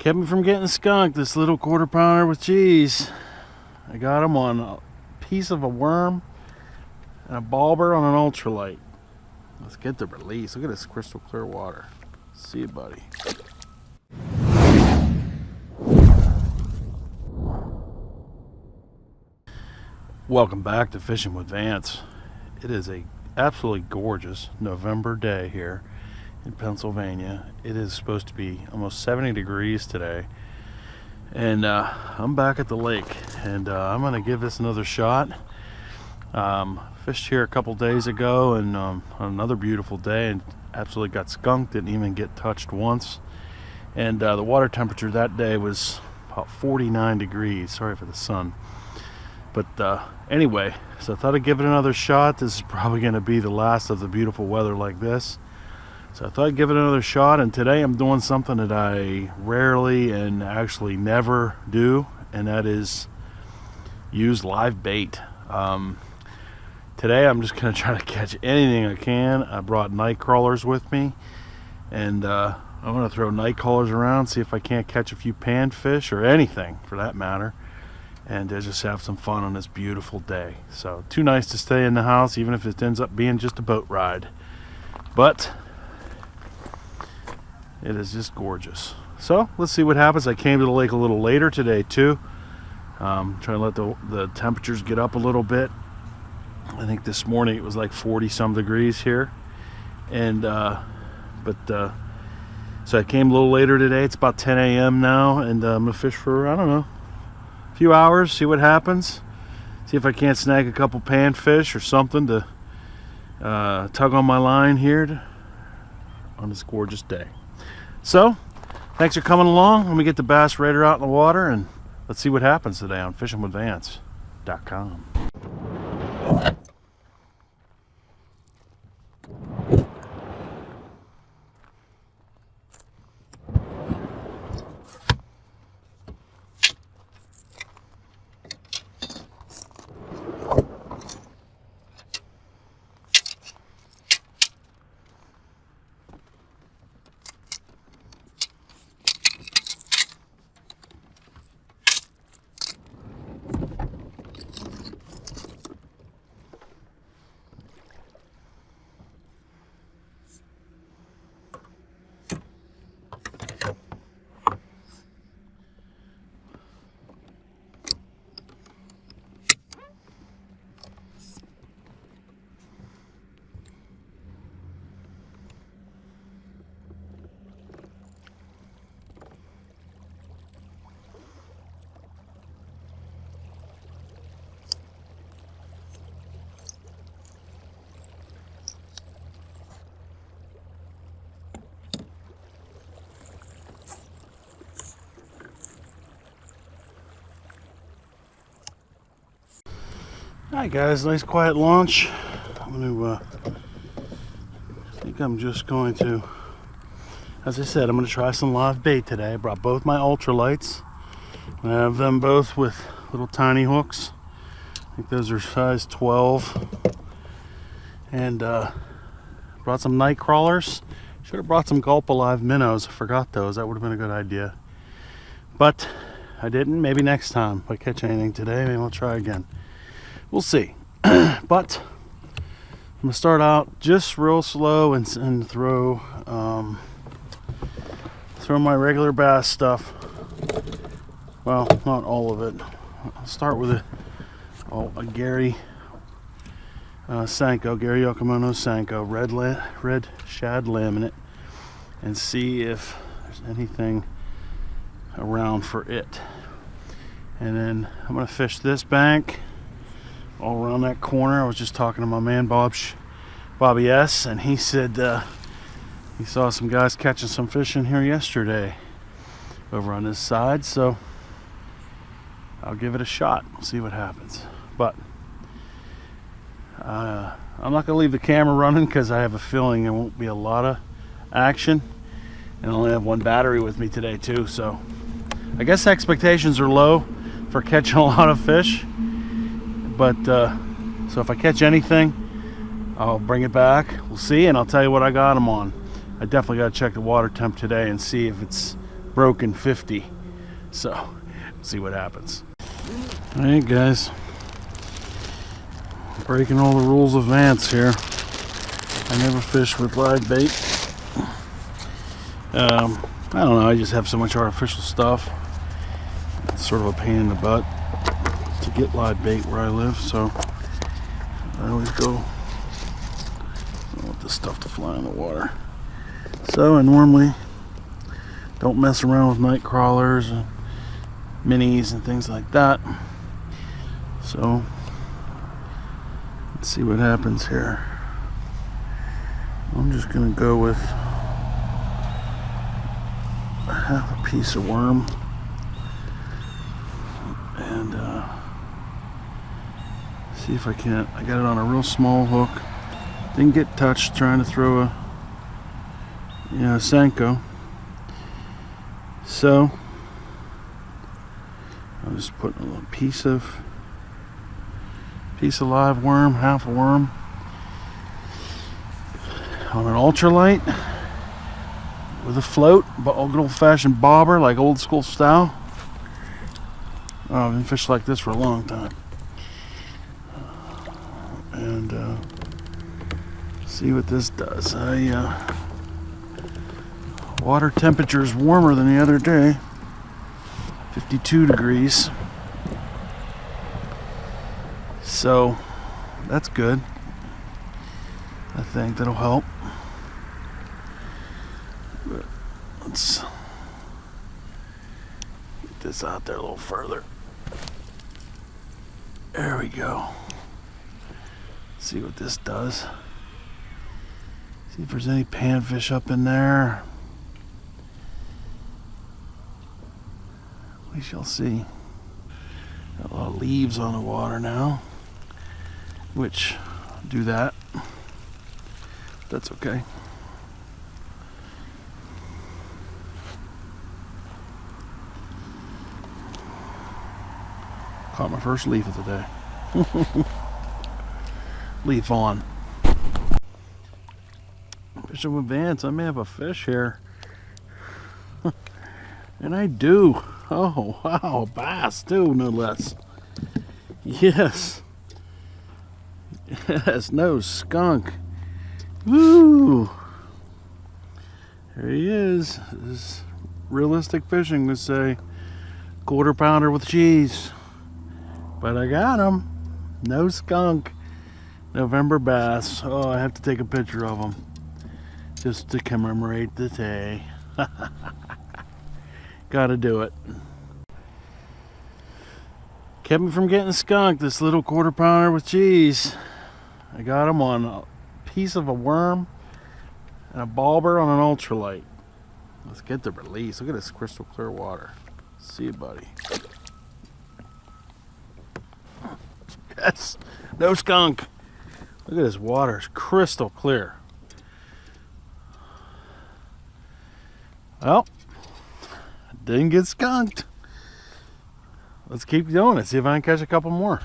Kept me from getting skunked, this little quarter pounder with cheese. I got him on a piece of a worm and a bobber on an ultralight. Let's get the release. Look at this crystal clear water. See you, buddy. Welcome back to Fishing with Vance. It is a absolutely gorgeous November day here in Pennsylvania. It is supposed to be almost 70 degrees today, and I'm back at the lake, and I'm gonna give this another shot. Fished here a couple days ago, and on another beautiful day, and absolutely got skunked. Didn't even get touched once, and the water temperature that day was about 49 degrees. Sorry for the sun, but anyway, so I thought I'd give it another shot. This is probably going to be the last of the beautiful weather like this, so I thought I'd give it another shot. And today I'm doing something that I rarely and actually never do, and that is use live bait. Today I'm just going to try to catch anything I can. I brought night crawlers with me, and I'm going to throw night crawlers around, see if I can't catch a few panfish or anything for that matter, and just have some fun on this beautiful day. So too nice to stay in the house, even if it ends up being just a boat ride, but it is just gorgeous. So let's see what happens. I came to the lake a little later today too, trying to let the temperatures get up a little bit. I think this morning it was like 40 some degrees here, and so I came a little later today. It's about 10 a.m. now, and I'm gonna fish for, I don't know, a few hours, see what happens, see if I can't snag a couple panfish or something to tug on my line here on this gorgeous day. So thanks for coming along. Let me get the Bass Raider out in the water, and let's see what happens today on fishingwithvance.com. Hi guys, nice quiet launch. I think I'm just going to, as I said, I'm going to try some live bait today. I brought both my ultralights. I have them both with little tiny hooks. I think those are size 12. And brought some night crawlers. Should have brought some Gulp Alive minnows. I forgot those. That would have been a good idea. But I didn't. Maybe next time. If I catch anything today, maybe I'll try again. We'll see. But I'm gonna start out just real slow and throw my regular bass stuff. Well, not all of it. I'll start with a Gary Senko, Gary Yokomono Senko, red shad laminate, and see if there's anything around for it. And then I'm gonna fish this bank all around that corner. I was just talking to my man Bobby S, and he said he saw some guys catching some fish in here yesterday over on this side, so I'll give it a shot, see what happens. But I'm not gonna leave the camera running because I have a feeling there won't be a lot of action, and I only have one battery with me today too, so I guess expectations are low for catching a lot of fish. But so if I catch anything, I'll bring it back. We'll see, and I'll tell you what I got them on. I definitely got to check the water temp today and see if it's broken 50. So, see what happens. Alright guys, breaking all the rules of Vance here. I never fish with live bait. I don't know, I just have so much artificial stuff. It's sort of a pain in the butt to get live bait where I live, so I always go, I don't want this stuff to fly in the water. So I normally don't mess around with night crawlers and minis and things like that. So let's see what happens here. I'm just gonna go with half a piece of worm and see if I can't. I got it on a real small hook. Didn't get touched trying to throw a Senko. So I'm just putting a little piece of live worm, half a worm, on an ultralight with a float, but a good old-fashioned bobber, like old school style. Oh, I've been fishing like this for a long time. And see what this does. Water temperature is warmer than the other day, 52 degrees. So that's good. I think that'll help. But let's get this out there a little further. There we go. See what this does. See if there's any panfish up in there. We shall see. Got a lot of leaves on the water now, which do that. That's okay. Caught my first leaf of the day. Leaf on. Fishing with Vance. I may have a fish here. And I do. Oh, wow. Bass too, no less. Yes. Yes, no skunk. Woo! There he is. This is realistic fishing would say. Quarter pounder with cheese. But I got him. No skunk. November bass. Oh, I have to take a picture of him just to commemorate the day. Gotta do it. Kept me from getting skunked, this little quarter pounder with cheese. I got him on a piece of a worm and a bobber on an ultralight. Let's get the release. Look at this crystal clear water. See you, buddy. Yes, no skunk. Look at this water, it's crystal clear. Well, didn't get skunked. Let's keep doing it, see if I can catch a couple more.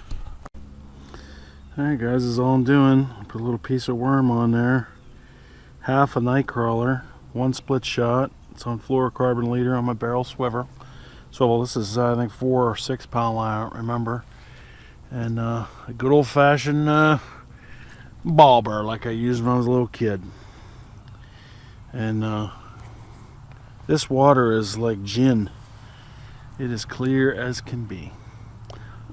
Alright guys, this is all I'm doing. Put a little piece of worm on there. Half a night crawler, one split shot. It's on fluorocarbon leader on my barrel swivel. So this is I think 4 or 6 pound line, I don't remember. And a good old fashioned bobber like I used when I was a little kid. And this water is like gin. It is clear as can be.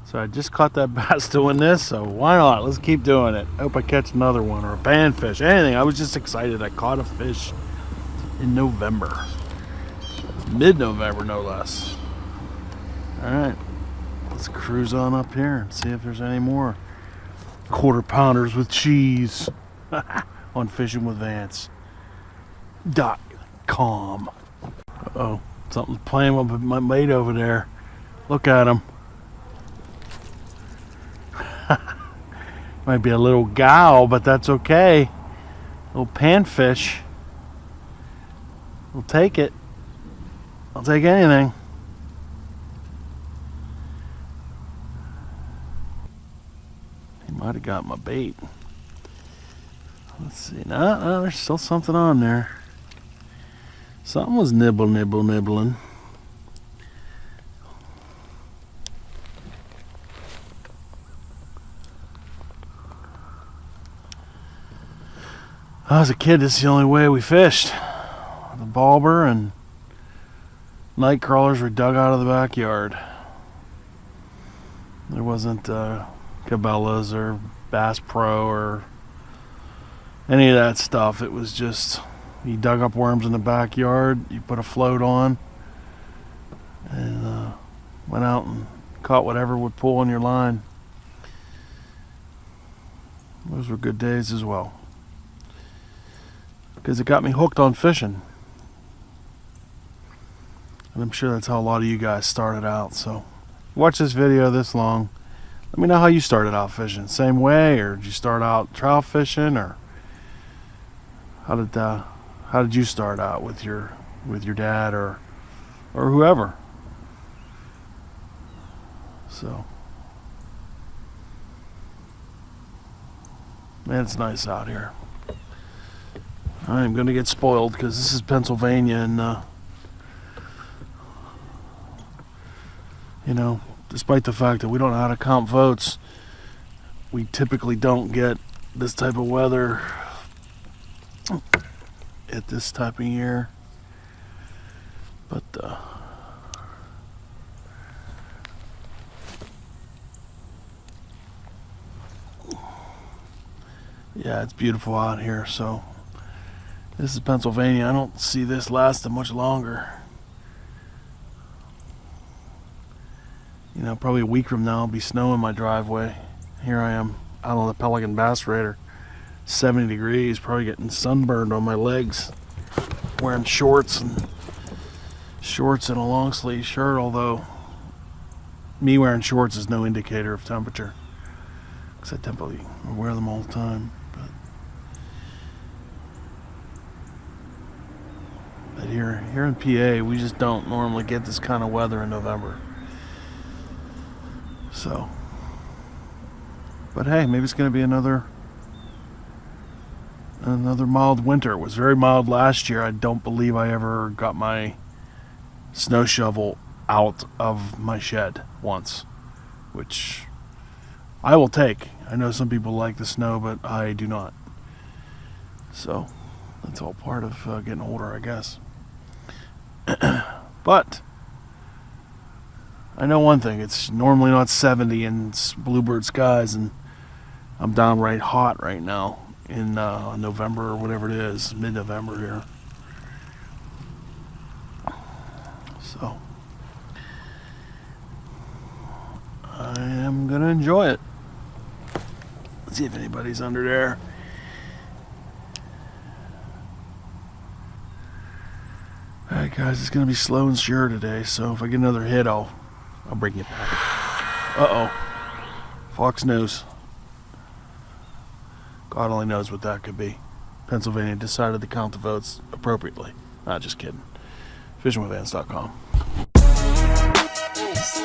So I just caught that bass doing this, so why not? Let's keep doing it. Hope I catch another one or a panfish, anything. I was just excited. I caught a fish in November. Mid-November, no less. Alright, let's cruise on up here and see if there's any more quarter pounders with cheese on fishingwithvance.com. Uh-oh, something's playing with my mate over there. Look at him. Might be a little gal, but that's okay. Little panfish. We'll take it. I'll take anything. He might have got my bait. Let's see. No, there's still something on there. Something was nibbling. I was a kid, this is the only way we fished. The bobber and night crawlers were dug out of the backyard. There wasn't Cabela's or Bass Pro or any of that stuff. It was just, you dug up worms in the backyard, you put a float on, and went out and caught whatever would pull on your line. Those were good days as well, because it got me hooked on fishing. And I'm sure that's how a lot of you guys started out. So watch this video this long, let me know how you started out fishing. Same way, or did you start out trout fishing, or how did you start out with your dad or whoever? So, man, it's nice out here. I'm gonna get spoiled because this is Pennsylvania, and you know, despite the fact that we don't know how to count votes, we typically don't get this type of weather at this type of year. But yeah, it's beautiful out here. So this is Pennsylvania. I don't see this lasting much longer. You know, probably a week from now I'll be snow in my driveway. Here I am out on the Pelican Bass Raider, 70 degrees, probably getting sunburned on my legs, wearing shorts and a long sleeve shirt, although me wearing shorts is no indicator of temperature, because I typically wear them all the time. But here in PA, we just don't normally get this kind of weather in November. So, but hey, maybe it's going to be another mild winter. It was very mild last year. I don't believe I ever got my snow shovel out of my shed once, which I will take. I know some people like the snow, but I do not. So that's all part of getting older, I guess. But I know one thing, it's normally not 70 in bluebird skies, and I'm downright hot right now in November or whatever it is, mid-November here. So I am gonna enjoy it. Let's see if anybody's under there. Alright guys, it's gonna be slow and sure today, so if I get another hit, I'll bring you back. Uh-oh. Fox News. God only knows what that could be. Pennsylvania decided to count the votes appropriately. Not just kidding. FishingWithVance.com. Peace.